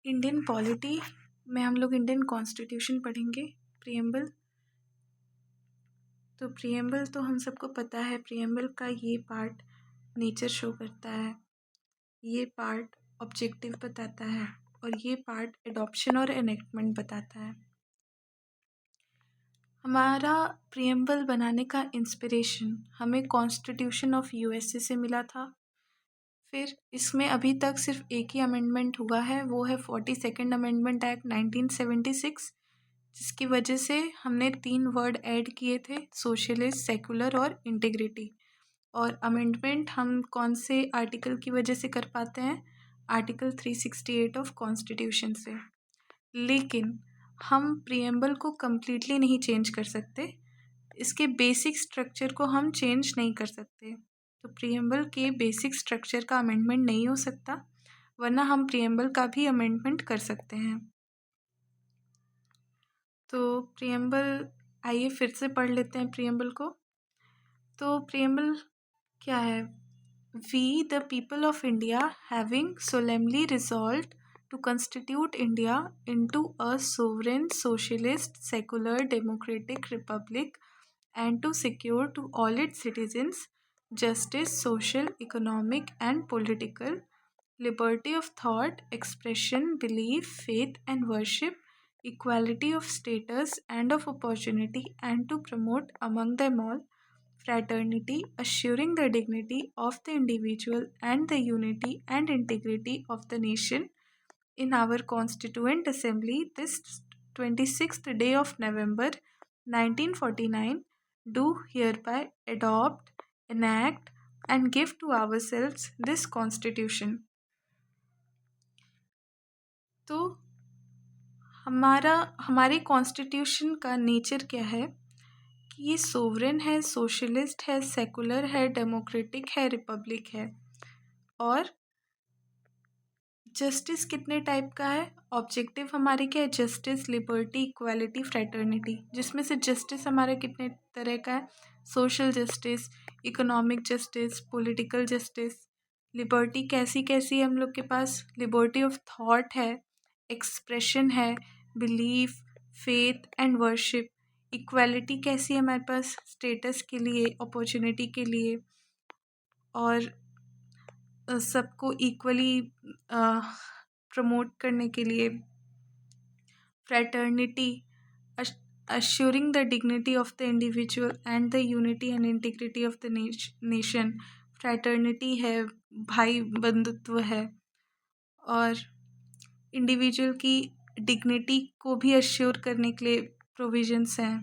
Indian polity में हम लोग इंडियन कॉन्स्टिट्यूशन पढ़ेंगे। प्रियम्बल। तो प्रियम्बल तो हम सबको पता है, प्रियम्बल का ये पार्ट नेचर शो करता है, ये पार्ट ऑब्जेक्टिव बताता है और ये पार्ट एडॉप्शन और एनेक्टमेंट बताता है। हमारा प्रियम्बल बनाने का इंस्पिरेशन हमें कॉन्स्टिट्यूशन ऑफ यूएसए से मिला था। फिर इसमें अभी तक सिर्फ एक ही अमेंडमेंट हुआ है, वो है 42nd अमेंडमेंट एक्ट 1976, जिसकी वजह से हमने 3 वर्ड ऐड किए थे, सोशलिस्ट, सेकुलर और इंटीग्रिटी। और अमेंडमेंट हम कौन से आर्टिकल की वजह से कर पाते हैं? आर्टिकल 368 ऑफ कॉन्स्टिट्यूशन से। लेकिन हम प्रियम्बल को कम्प्लीटली नहीं चेंज कर सकते, इसके बेसिक स्ट्रक्चर को हम चेंज नहीं कर सकते। तो प्रियम्बल के बेसिक स्ट्रक्चर का अमेंडमेंट नहीं हो सकता, वरना हम प्रियम्बल का भी अमेंडमेंट कर सकते हैं। तो प्रियम्बल, आइए फिर से पढ़ लेते हैं प्रियम्बल को। तो प्रियम्बल क्या है? We the people of India having solemnly resolved to constitute India into a sovereign, socialist, secular, democratic republic and to secure to all its citizens justice, social, economic and political, liberty of thought, expression, belief, faith and worship, equality of status and of opportunity, and to promote among them all fraternity, assuring the dignity of the individual and the unity and integrity of the nation in our Constituent Assembly this 26th day of November 1949, do hereby adopt, enact and give to ourselves this Constitution. तो हमारे constitution का nature क्या है कि ये sovereign है, socialist है, secular है, डेमोक्रेटिक है, रिपब्लिक है। और जस्टिस कितने टाइप का है? ऑब्जेक्टिव हमारे क्या है? Justice, liberty, equality, fraternity. जिसमें से जस्टिस हमारा कितने तरह का है? Social justice, economic justice, political justice. Liberty कैसी कैसी है हम लोग के पास? लिबर्टी ऑफ थॉट है, एक्सप्रेशन है, belief, faith and worship. Equality कैसी है हमारे पास? स्टेटस के लिए, अपॉर्चुनिटी के लिए और सबको इक्वली प्रमोट करने के लिए। Fraternity, assuring the dignity of the individual and the unity and integrity of the nation। Fraternity है, भाई बंधुत्व है और इंडिविजुअल की डिग्निटी को भी अश्योर करने के लिए प्रोविजंस हैं।